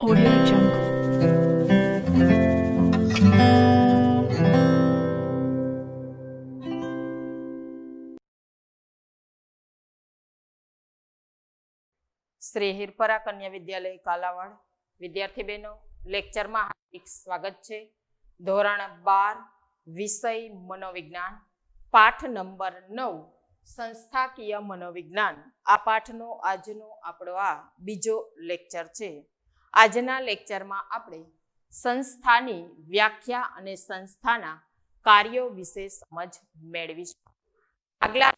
Audio Jungle. Shri Hirpara કન્યા વિદ્યાલય કાલાવાડ વિદ્યાર્થી બહેનો લેક્ચરમાં હાર્દિક સ્વાગત છે. ધોરણ 12 વિષય મનોવિજ્ઞાન પાઠ નંબર 9 સંસ્થાકીય મનોવિજ્ઞાન. આ પાઠનો આજનો આપણો આ બીજો લેક્ચર છે. આજના લેક્ચરમાં આપણે સંસ્થાની વ્યાખ્યા અને સંસ્થાના કાર્યો વિશે સમજ મેળવીશું. આગલા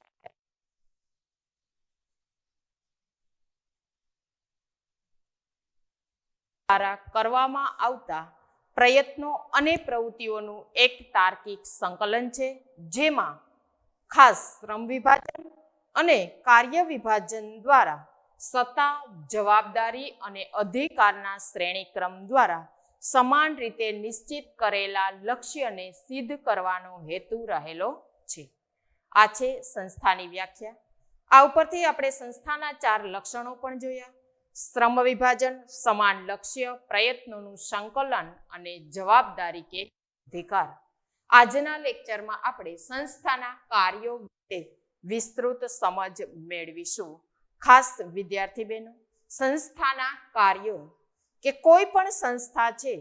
દ્વારા કરવામાં આવતા પ્રયત્નો અને પ્રવૃત્તિઓનું એક તાર્કિક સંકલન છે, જેમાં ખાસ શ્રમ વિભાજન અને કાર્ય વિભાજન દ્વારા સત્તા, જવાબદારી અને અધિકારના શ્રેણીક્રમ દ્વારા સમાન રીતે નિશ્ચિત કરેલા લક્ષ્યને સિદ્ધ કરવાનો હેતુ રહેલો છે. આ છે સંસ્થાની વ્યાખ્યા. આ ઉપરથી આપણે સંસ્થાના 4 લક્ષણો પણ જોયા: શ્રમ વિભાજન, સમાન લક્ષ્ય, પ્રયત્નોનું સંકલન અને જવાબદારી કે અધિકાર. આજના લેક્ચરમાં આપણે સંસ્થાના કાર્યો વિશે વિસ્તૃત સમજ મેળવીશું. ખાસ વિદ્યાર્થી બહેનો, સંસ્થાના કાર્યો કે કોઈ પણ સંસ્થા છે,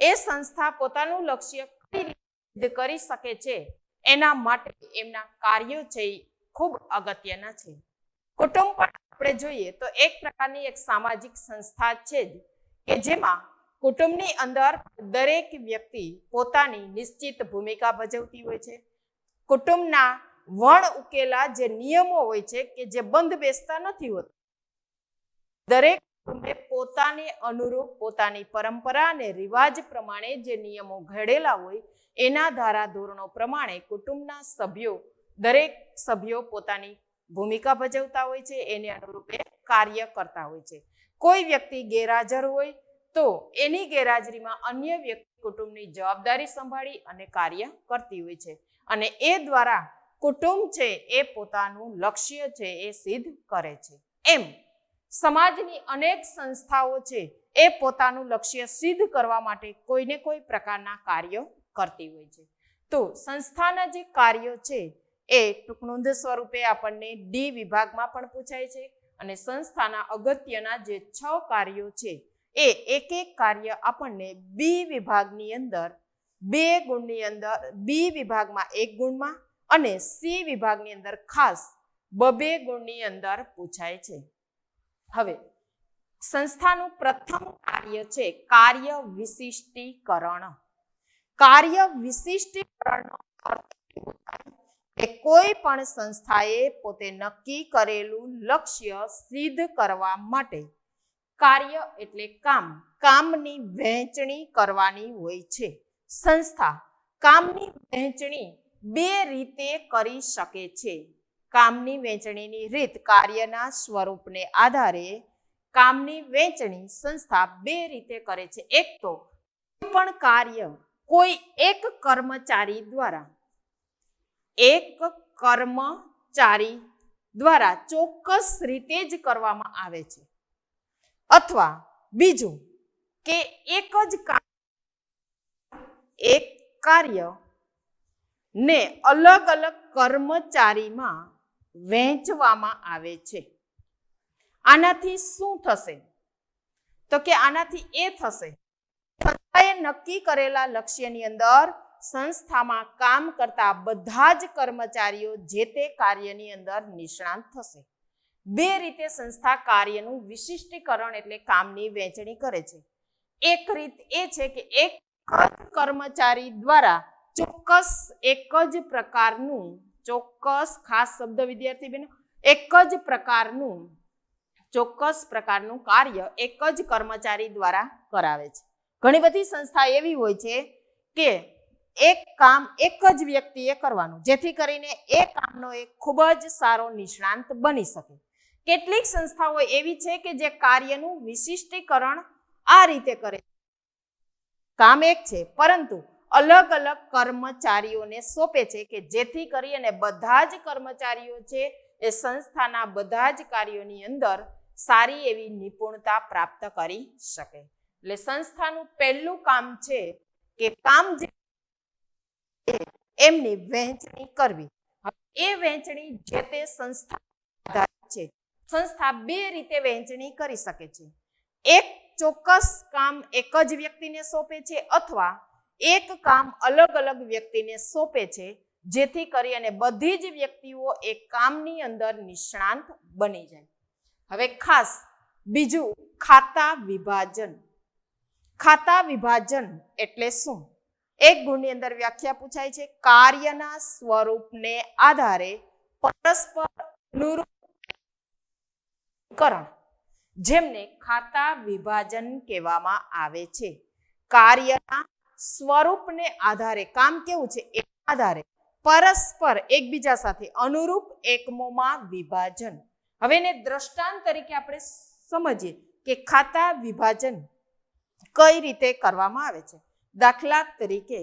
એ સંસ્થા પોતાનું લક્ષ્ય કઈ રીતે સિદ્ધ કરી શકે છે, એના માટે એમના કાર્યો છે એ ખૂબ અગત્યના છે. કુટુંબ પણ આપણે જોઈએ તો એક પ્રકારની એક સામાજિક સંસ્થા છે જ, કે જેમાં કુટુંબની અંદર દરેક વ્યક્તિ પોતાની નિશ્ચિત ભૂમિકા ભજવતી હોય છે. કુટુંબના વણ ઉકેલા જે નિયમો હોય છે કે જે બંધ બેસતા નથી હોતા. દરેક કુટુંબે પોતાને અનુરૂપ પોતાની પરંપરા અને રિવાજ પ્રમાણે જે નિયમો ઘડેલા હોય, એના ધારા ધોરણો પ્રમાણે કુટુંબના સભ્યો, દરેક સભ્યો પોતાની ભૂમિકા ભજવતા હોય છે, એને અનુરૂપે કાર્ય કરતા હોય છે. કોઈ વ્યક્તિ ગેરહાજર હોય તો એની ગેરહાજરીમાં અન્ય વ્યક્તિ કુટુંબની જવાબદારી સંભાળી અને કાર્ય કરતી હોય છે, અને એ દ્વારા કુટુંબ છે એ પોતાનું લક્ષ્ય છે એ સિદ્ધ કરે છે. એમ સમાજની અનેક સંસ્થાઓ છે એ પોતાનું લક્ષ્ય સિદ્ધ કરવા માટે કોઈને કોઈ પ્રકારના કાર્યો કરતી હોય છે. તો સંસ્થાના જે કાર્યો છે એ ટૂંકનોંધ સ્વરૂપે આપણને ડી વિભાગમાં પણ પૂછાય છે, અને સંસ્થાના અગત્યના જે 6 કાર્યો છે એ એક એક કાર્ય આપણને બી વિભાગની અંદર 2 ગુણની અંદર, બી વિભાગમાં 1 ગુણમાં અને સી વિભાગની અંદર ખાસ 2 ગુણની અંદર પૂછાય છે. હવે સંસ્થાનું પ્રથમ કાર્ય છે કાર્ય વિશિષ્ટીકરણ. કાર્ય વિશિષ્ટીકરણનો અર્થ કે કોઈ પણ સંસ્થાએ પોતે નક્કી કરેલું લક્ષ્ય સિદ્ધ કરવા માટે કાર્ય એટલે કામની વહેંચણી કરવાની હોય છે. સંસ્થા કામની વહેંચણી 2 રીતે કરી શકે છે. કામની વહેંચણીની રીત કાર્યના સ્વરૂપને આધારે કામની વહેંચણી સંસ્થા 2 રીતે કરે છે. એક તો કોઈ પણ કાર્ય કોઈ એક કર્મચારી દ્વારા ચોક્કસ રીતે જ કરવામાં આવે છે, અથવા બીજું કે એક કાર્ય ને અલગ અલગ કર્મચારીમાં વહેંચવામાં આવે છે. આનાથી શું થશે? તો કે આનાથી એ થશે, સંસ્થાએ નક્કી કરેલા લક્ષ્યની અંદર સંસ્થામાં કામ કરતા બધા જ કર્મચારીઓ જે તે કાર્યની અંદર નિષ્ણાંત થશે. 2 રીતે સંસ્થા કાર્યનું વિશિષ્ટીકરણ એટલે કામની વહેંચણી કરે છે. એક રીત એ છે કે એક કર્મચારી દ્વારા ચોક્કસ એક જ પ્રકારનું, ચોક્કસ ખાસ શબ્દ વિદ્યાર્થી બહેનો, એક જ પ્રકારનું ચોક્કસ પ્રકારનું કાર્ય એક જ કર્મચારી દ્વારા કરાવે છે. ઘણી બધી સંસ્થા એવી હોય છે કે એક કામ એક જ વ્યક્તિએ કરવાનું, જેથી કરીને એ કામનો એક ખૂબ જ સારો નિષ્ણાંત બની શકે. કેટલીક સંસ્થાઓ એવી છે કે જે કાર્યનું વિશિષ્ટીકરણ આ રીતે કરે છે. કામ એક છે, પરંતુ અલગ અલગ કર્મચારીઓને સોંપે છે, કે જેથી કરી અને બધા જ કર્મચારીઓ છે એ સંસ્થાના બધા જ કાર્યોની અંદર સારી એવી નિપુણતા પ્રાપ્ત કરી શકે. એટલે સંસ્થાનું પહેલું કામ છે કે કામ જે એમની વહેંચણી કરવી. એ વહેંચણી જે તે સંસ્થા આધારિત છે. સંસ્થા બે રીતે વહેંચણી કરી શકે છે. એક ચોક્કસ કામ એક જ વ્યક્તિને સોંપે છે અથવા એક કામ અલગ અલગ વ્યક્તિને સોંપે છે, જેથી કરી અને બધી જ વ્યક્તિઓ એ કામની અંદર નિષ્ણાંત બની જાય. હવે ખાસ બીજું ખાતા વિભાજન. ખાતા વિભાજન એટલે શું? એક ગુણની અંદર વ્યાખ્યા પૂછાય છે. કાર્યના સ્વરૂપને આધારે પરસ્પર અનુરૂપકરણ, જેમને ખાતા વિભાજન કહેવામાં આવે છે. કાર્યના સ્વરૂપને આધારે, કામ કેવું છે એ આધારે પરસ્પર એકબીજા સાથે અનુરૂપ એકમોમાં વિભાજન. હવે એને દ્રષ્ટાંત તરીકે આપણે સમજીએ કે ખાતા વિભાજન કઈ રીતે કરવામાં આવે છે. દાખલા તરીકે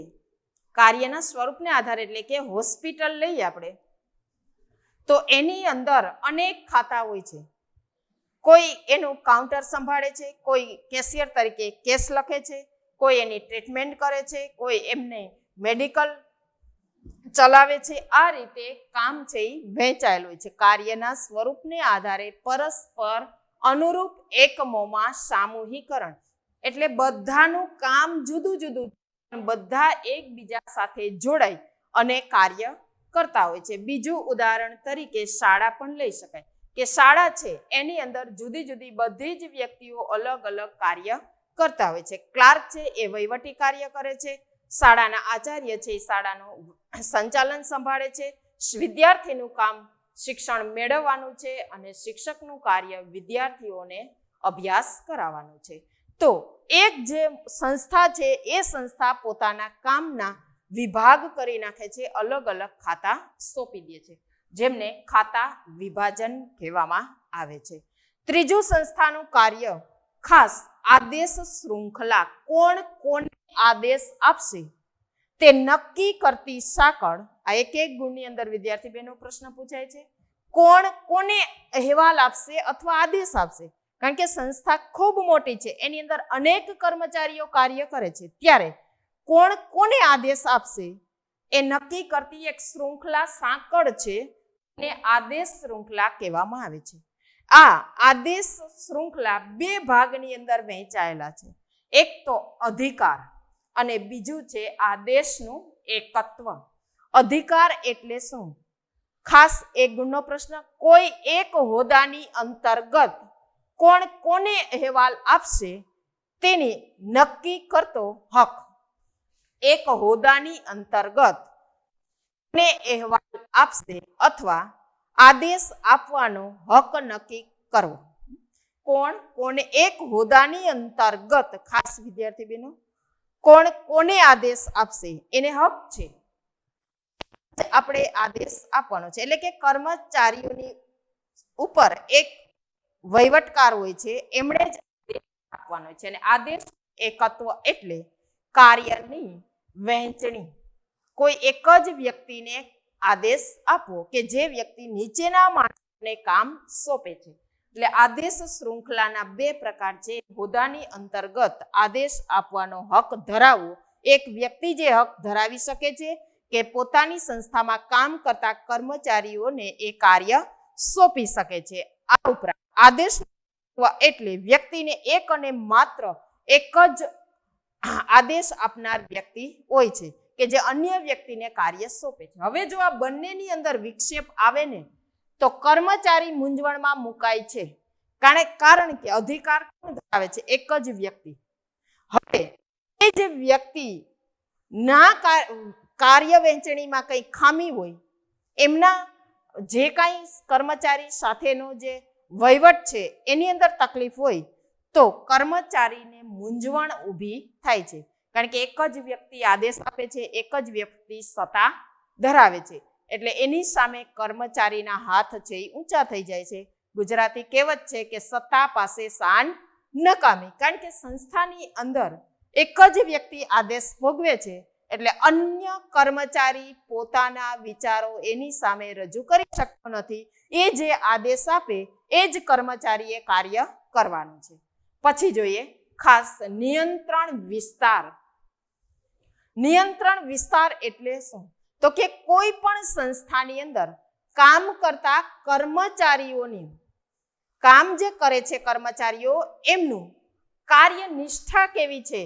કાર્યના સ્વરૂપને આધારે, એટલે કે હોસ્પિટલ લઈએ આપણે, તો એની અંદર અનેક ખાતા હોય છે. કોઈ એનું કાઉન્ટર સંભાળે છે, કોઈ કેશિયર તરીકે કેસ લખે છે, કોઈ એની ટ્રીટમેન્ટ કરે છે, કોઈ એમને મેડિકલ ચલાવે છે. આ રીતે કામ છે એ વહેંચાયેલું હોય છે. કાર્યના સ્વરૂપને આધારે પરસ્પર અનુરૂપ એકમોમાં સામૂહિકરણ, એટલે બધાનું કામ જુદું જુદું, બધા એકબીજા સાથે જોડાઈ અને કાર્ય કરતા હોય છે. બીજું ઉદાહરણ તરીકે શાળા પણ લઈ શકાય કે શાળા છે એની અંદર જુદી જુદી બધી જ વ્યક્તિઓ અલગ અલગ કાર્ય કરતા હોય છે. ક્લાર્ક છે એ વહીવટી કાર્ય કરે છે, શાળાના આચાર્ય છે એ શાળાનું સંચાલન સંભાળે છે, વિદ્યાર્થીનું કામ શિક્ષણ મેળવવાનું છે અને શિક્ષકનું કાર્ય વિદ્યાર્થીઓને અભ્યાસ કરાવવાનું છે. તો એક જે સંસ્થા છે એ સંસ્થા પોતાના કામના વિભાગ કરી નાખે છે, અલગ અલગ ખાતા સોંપી દે છે, જેમને ખાતા વિભાજન કહેવામાં આવે છે. ત્રીજું સંસ્થાનું કાર્ય ખાસ આદેશ શૃંખલા. કોણ કોને આદેશ આપશે તે નક્કી કરતી સાંકળ. આ એક ગુણની અંદર વિદ્યાર્થી બહેનો પ્રશ્ન પૂછાય છે. કોણ કોને અહેવાલ આપશે અથવા આદેશ આપશે? કારણ કે સંસ્થા ખૂબ મોટી છે, એની અંદર અનેક કર્મચારીઓ કાર્ય કરે છે, ત્યારે કોણ કોને આદેશ આપશે એ નક્કી કરતી એક શૃંખલા, સાંકળ છે, એને આદેશ શૃંખલા કહેવામાં આવે છે. આ આદેશ શૃંખલા બે ભાગની અંદર વહેંચાયેલા છે. એક તો અધિકાર અને બીજું છે આદેશનું એકત્વ. અધિકાર એટલે શું? ખાસ એક ગુણનો પ્રશ્ન. કોઈ એક હોદ્દાની અંતર્ગત કોણ કોને અહેવાલ આપશે તેની નક્કી કરતો હક. એક હોદ્દાની અંતર્ગત કોને અહેવાલ આપશે અથવા આદેશ આપવાનો હક નક્કી કરવો. કોણ કોને એક હોદ્દાની અંતર્ગત, ખાસ વિદ્યાર્થી બહેનો, કોણ કોને આદેશ આપશે એને હક છે. આપણે આદેશ આપવાનો છે, એટલે કે કર્મચારીઓની ઉપર એક વહીવટકાર હોય છે, એમણે જ આપવાનો છે. અને આદેશ એકત્વ એટલે કાર્યની વહેંચણી. કોઈ એક જ વ્યક્તિને આદેશ આપવો કે જે વ્યક્તિ નીચેના માણસોને કામ સોંપે છે. એટલે આદેશ શૃંખલાના બે પ્રકાર છે. હોદ્દાની અંતર્ગત આદેશ આપવાનો હક ધરાવવો. એક વ્યક્તિ જે હક ધરાવી શકે છે કે પોતાની સંસ્થામાં કામ કરતા કર્મચારીઓને એ કાર્ય સોંપી શકે છે. આ ઉપરાંત આદેશ એટલે વ્યક્તિને એક અને માત્ર એક જ આદેશ આપનાર વ્યક્તિ હોય છે કે જે અન્ય વ્યક્તિને કાર્ય સોંપે છે. હવે જો આ બંનેની અંદર વિક્ષેપ આવે ને તો કર્મચારી મૂંઝવણમાં મુકાય છે. કારણ કે અધિકાર કોણ ધરાવે છે? એક જ વ્યક્તિ. હવે એ જે વ્યક્તિ ના કાર્ય વહેંચણીમાં કંઈ ખામી હોય, એમના જે કાંઈ કર્મચારી સાથેનો જે વહીવટ છે એની અંદર તકલીફ હોય, તો કર્મચારીને મૂંઝવણ ઊભી થાય છે. કારણ કે એક જ વ્યક્તિ આદેશ આપે છે, એક જ વ્યક્તિ સત્તા ધરાવે છે, એટલે એની સામે કર્મચારીના હાથ છે એ ઊંચા થઈ જાય છે. ગુજરાતી કહેવત છે કે સત્તા પાસે શાન નકામી. કારણ કે સંસ્થાની અંદર એક જ વ્યક્તિ આદેશ ભોગવે છે, એટલે અન્ય કર્મચારી પોતાના વિચારો એની સામે રજૂ કરી શકતો નથી. એ જે આદેશ આપે એ જ કર્મચારીએ કાર્ય કરવાનું છે. પછી જોઈએ ખાસ નિયંત્રણ વિસ્તાર. નિયંત્રણ વિસ્તાર એટલે શું? તો કે કોઈ પણ સંસ્થાની અંદર કામ કરતા કર્મચારીઓની કામ જે કરે છે કર્મચારીઓ એમનું કાર્યનિષ્ઠા કેવી છે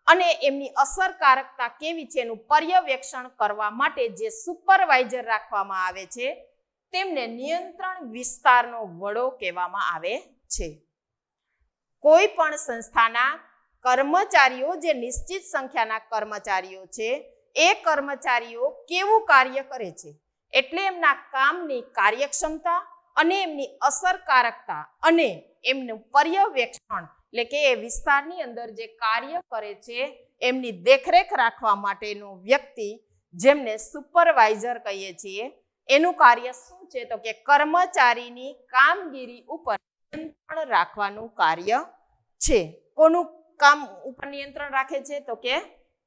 અને એમની અસરકારકતા કેવી છે એનું પર્યવેક્ષણ કરવા માટે જે સુપરવાઇઝર રાખવામાં આવે છે તેમને નિયંત્રણ વિસ્તારનો વડો કહેવામાં આવે છે. કોઈ પણ સંસ્થાના કર્મચારીઓ જે નિશ્ચિત સંખ્યાના કર્મચારીઓ છે એ કર્મચારીઓ કેવું કાર્ય કરે છે એટલે એમના કામની કાર્યક્ષમતા અને એમની અસરકારકતા અને એમનું પર્યવેક્ષણ એટલે કે એ વિસ્તારની અંદર જે કાર્ય કરે છે એમની દેખરેખ રાખવા માટેનો વ્યક્તિ જેમને સુપરવાઇઝર કહીએ છીએ એનું કાર્ય શું છે? તો કે કર્મચારીની કામગીરી ઉપર નિયંત્રણ રાખવાનું કાર્ય છે. કોનું કામ ઉપર નિયંત્રણ રાખે છે? તો કે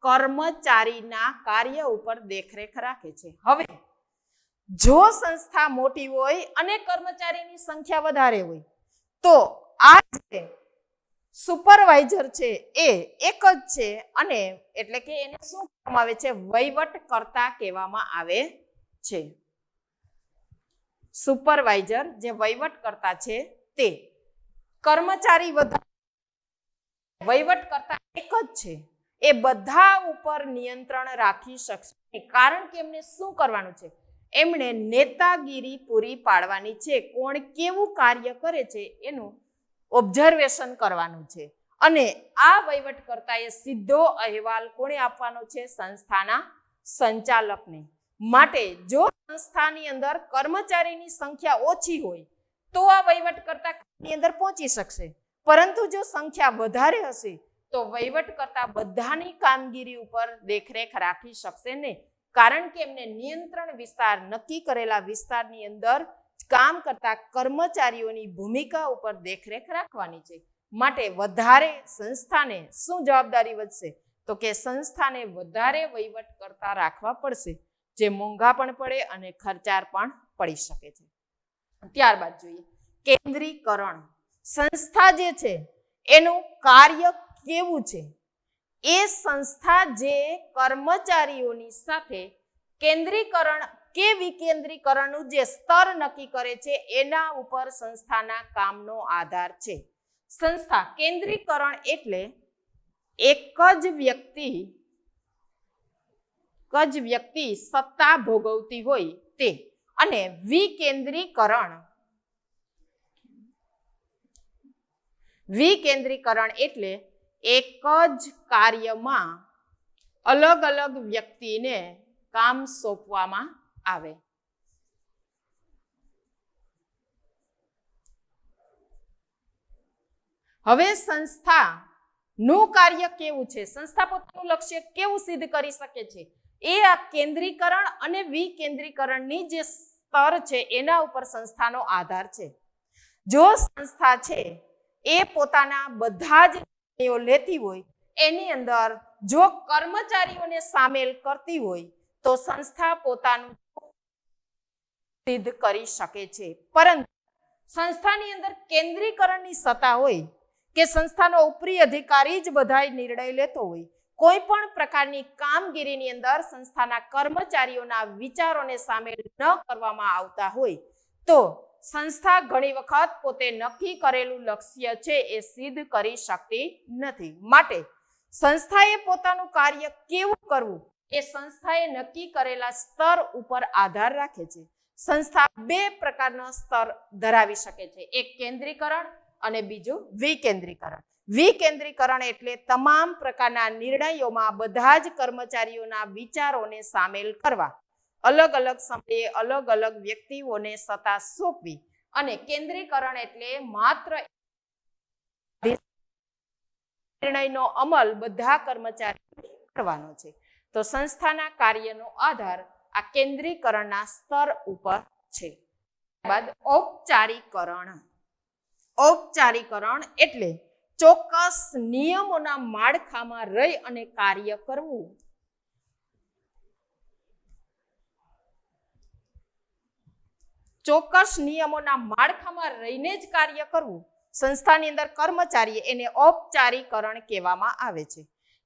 કર્મચારીના કાર્ય ઉપર દેખરેખ રાખે છે. હવે જો સંસ્થા મોટી હોય અને કર્મચારીની સંખ્યા વધારે હોય તો આ જે સુપરવાઇઝર છે એ એક જ છે અને એટલે કે એને શું કહેવામાં આવે છે? વહીવટકર્તા કહેવામાં આવે છે. સુપરવાઇઝર જે વહીવટકર્તા છે તે કર્મચારી વહીવટકર્તા એક જ છે. એ બધા ઉપર નિયંત્રણ રાખી શકશે કારણ કે એમને શું કરવાનું છે? એમણે નેતાગીરી પૂરી પાડવાની છે. કોણ કેવું કાર્ય કરે છે એનું ઓબ્ઝર્વેશન કરવાનું છે અને આ વહીવટકર્તાએ સીધો અહેવાલ કોણે આપવાનો છે? સંસ્થાના સંચાલકને. માટે જો સંસ્થાની અંદર કર્મચારીની સંખ્યા ઓછી હોય તો આ વહીવટકર્તાની અંદર પહોંચી શકશે, પરંતુ જો સંખ્યા વધારે હશે તો વહીવટકર્તા બધાની કામગીરી ઉપર દેખરેખ રાખી શકશે નહીં કારણ કે એમને નિયંત્રણ વિસ્તાર નક્કી કરેલા વિસ્તારની અંદર કામ કરતા કર્મચારીઓની ભૂમિકા ઉપર દેખરેખ રાખવાની છે. માટે વધારે સંસ્થાને શું જવાબદારી વધશે? તો કે સંસ્થાને વધારે વહીવટકર્તા રાખવા પડશે જે મોંઘા પણ પડે અને ખર્ચાળ પણ પડી શકે છે. ત્યારબાદ જોઈએ કેન્દ્રીકરણ. સંસ્થા જે છે એનું કાર્ય કેવું છે? એ સંસ્થા જે કર્મચારીઓની સાથે કેન્દ્રીકરણ કે વિકેન્દ્રીકરણનું જે સ્તર નક્કી કરે છે એના ઉપર સંસ્થાના કામનો આધાર છે. સંસ્થા કેન્દ્રીકરણ એટલે એક જ વ્યક્તિ સત્તા ભોગવતી હોય તે, અને વિકેન્દ્રીકરણ એટલે એક જ કાર્યમાં અલગ અલગ વ્યક્તિને કામ સોંપવામાં આવે. હવે સંસ્થાનું કાર્ય કેવું છે? સંસ્થા પોતાનું લક્ષ્ય કેવું સિદ્ધ કરી શકે છે? એ આ કેન્દ્રીકરણ અને વિકેન્દ્રીકરણની જે સ્તર છે એના ઉપર સંસ્થાનો આધાર છે. જો સંસ્થા છે એ પોતાના બધા જ નિર્ણયો લેતી હોય એની અંદર જો કર્મચારીઓને સામેલ કરતી હોય તો સંસ્થા પોતાનું સિદ્ધ કરી શકે છે. પરંતુ સંસ્થાની અંદર કેન્દ્રીકરણની સત્તા હોય કે સંસ્થાનો ઉપરી અધિકારી જ બધા નિર્ણય લેતો હોય, કોઈ પણ પ્રકારની કામગીરીની અંદર સંસ્થાના કર્મચારીઓના વિચારોને સામેલ ન કરવામાં આવતા હોય તો સંસ્થા ઘણી વખત પોતે નક્કી કરેલું લક્ષ્ય છે એ સિદ્ધ કરી શકતી નથી. માટે સંસ્થાએ પોતાનું કાર્ય કેવું કરવું એ સંસ્થાએ નક્કી કરેલા સ્તર ઉપર આધાર રાખે છે. સંસ્થા બે પ્રકારના સ્તર ધરાવી શકે છે, એક કેન્દ્રીકરણ અને બીજું વિકેન્દ્રીકરણ. વિકેન્દ્રીકરણ એટલે તમામ પ્રકારના નિર્ણયોમાં બધા જ કર્મચારીઓના વિચારોને સામેલ કરવા, અલગ અલગ સમયે અલગ અલગ વ્યક્તિઓને સત્તા સોંપવી. અને કેન્દ્રીકરણ એટલે માત્ર નિર્ણયનો અમલ બધા કર્મચારીઓ કરવાનો છે. તો સંસ્થાના કાર્યનો આધાર આ કેન્દ્રીકરણના સ્તર ઉપર છે. બાદ ઔપચારિકરણ. ઔપચારિકરણ એટલે ચોક્કસ નિયમોના માળખામાં રહી અને કાર્ય કરવું. ચોક્કસ નિયમોના માળખામાં રહીને જ કાર્ય કરવું સંસ્થાની અંદર કર્મચારી એને ઔપચારિકરણ કહેવામાં આવે છે.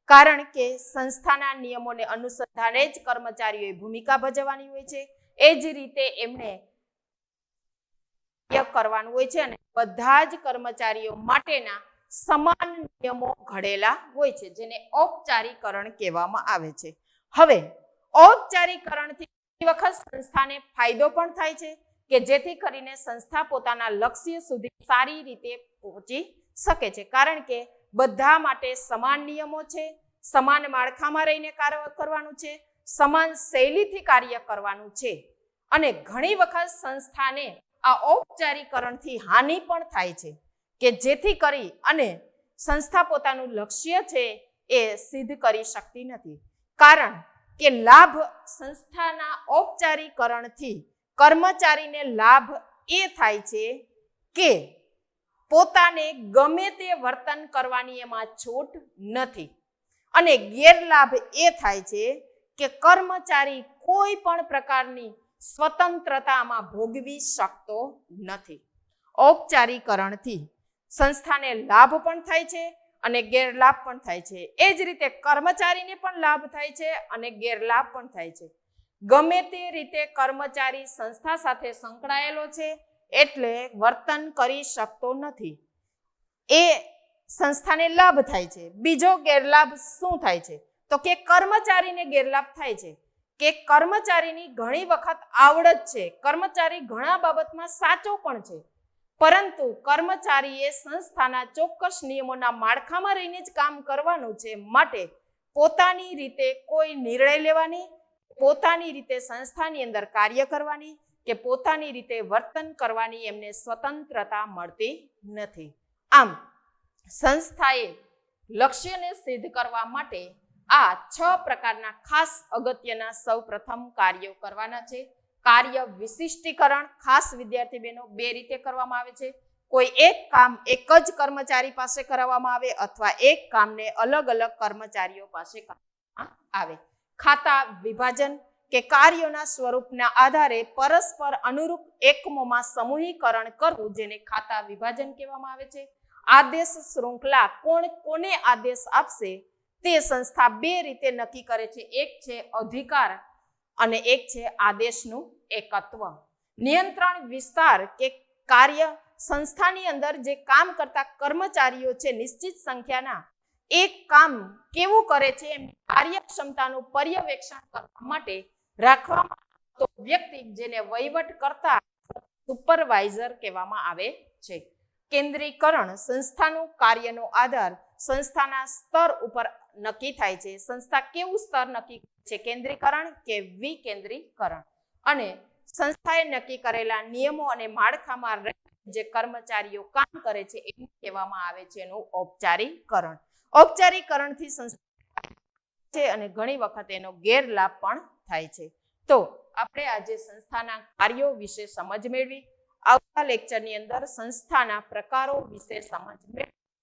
કારણ કે સંસ્થાના નિયમોને અનુસંધાને જ કર્મચારીઓએ ભૂમિકા ભજવવાની હોય છે. એ જ રીતે એમને કરવાનું હોય છે અને બધા જ કર્મચારીઓ માટેના સમાન નિયમો ઘડેલા હોય છે, જેને ઔપચારિકરણ કહેવામાં આવે છે. હવે ઔપચારિકરણથી ઘણી વખત સંસ્થાને ફાયદો પણ થાય છે કે જેથી કરીને સંસ્થા પોતાના લક્ષ્ય સુધી સારી રીતે પહોંચી શકે છે. કારણ કે બધા માટે સમાન નિયમો છે, સમાન માળખામાં રહીને કાર્ય કરવાનું છે, સમાન શૈલીથી કાર્ય કરવાનું છે. અને ઘણી વખત સંસ્થાને આ ઔપચારિકરણથી હાનિ પણ થાય છે કે જેથી કરી અને સંસ્થા પોતાનું લક્ષ્ય છે એ સિદ્ધ કરી શકતી નથી. કારણ કે લાભ સંસ્થાના ઔપચારિકરણથી કર્મચારીને લાભ એ થાય છે કે પોતાને ગમે તે વર્તન કરવાની એમાં છૂટ નથી અને ગેરલાભ એ થાય છે કે કર્મચારી કોઈ પણ પ્રકારની સ્વતંત્રતામાં ભોગવી શકતો નથી. ઔપચારિકરણથી સંસ્થાને લાભ પણ થાય છે અને ગેરલાભ પણ થાય છે. એ જ રીતે કર્મચારીને પણ લાભ થાય છે અને ગેરલાભ પણ થાય છે. ગમે તે રીતે કર્મચારી સંસ્થા સાથે સંકળાયેલો છે એટલે વર્તન કરી શકતો નથી. એ સંસ્થાને લાભ થાય છે. બીજો ગેરલાભ શું થાય છે તો કે કર્મચારીને ગેરલાભ થાય છે કે કર્મચારીની ઘણી વખત આવડત છે, કર્મચારી ઘણા બાબતમાં સાચો પણ છે, પરંતુ કર્મચારીએ સંસ્થાના ચોક્કસ નિયમોના માળખામાં રહીને જ કામ કરવાનું છે. માટે પોતાની રીતે કોઈ નિર્ણય લેવાની, પોતાની રીતે સંસ્થાની અંદર કાર્ય કરવાની કે પોતાની રીતે વર્તન કરવાની એમને સ્વતંત્રતા મળતી નથી. આમ સંસ્થાએ લક્ષ્યને સિદ્ધ કરવા માટે આ 6 પ્રકારના ખાસ અગત્યના સૌપ્રથમ કાર્યો કરવાના છે. કાર્ય વિશિષ્ટીકરણ ખાસ વિદ્યાર્થી બહેનો 2 રીતે કરવામાં આવે છે. કોઈ એક કામ એક જ કર્મચારી પાસે કરાવવામાં આવે અથવા એક કામને અલગ અલગ કર્મચારીઓ પાસે કરવામાં આવે. ખાતા વિભાજન કે કાર્યોના સ્વરૂપના આધારે પરસ્પર અનુરૂપ એકમોમાં સમૂહીકરણ કરવું જેને ખાતા વિભાજન કહેવામાં આવે છે. આદેશ શૃંખલા કોણ કોને આદેશ આપશે તે સંસ્થા 2 રીતે નક્કી કરે છે. એક છે અધિકાર અને એક છે આદેશનું એકત્વ. નિયંત્રણ વિસ્તાર કે કાર્ય સંસ્થાની અંદર જે કામ કરતા કર્મચારીઓ છે નિશ્ચિત સંખ્યાના એક કામ કેવું કરે છે એમની કાર્યક્ષમતાનું પર્યવેક્ષણ કરવા માટે રાખવામાં આવતો વ્યક્તિ જેને વહીવટ કરતા સુપરવાઇઝર કહેવામાં આવે છે. કેન્દ્રીકરણ સંસ્થાનું કાર્યનો આધાર સંસ્થાના સ્તર ઉપર નક્કી થાય છે. સંસ્થા કેવું સ્તર નક્કી છે, કેન્દ્રીકરણ કે વિકેન્દ્રીકરણ. અને સંસ્થાએ નક્કી કરેલા નિયમો અને માળખામાં જે કર્મચારીઓ કામ કરે છે એને કહેવામાં આવે છે એનું ઔપચારિકરણ. ઔપચારિકરણથી સંસ્થા છે અને ઘણી વખત એનો ગેરલાભ પણ થાય છે. તો આપણે આજે સંસ્થાના કાર્યો વિશે સમજ મેળવી. આવતા લેક્ચરની અંદર સંસ્થાના પ્રકારો વિશે સમજ મેળવી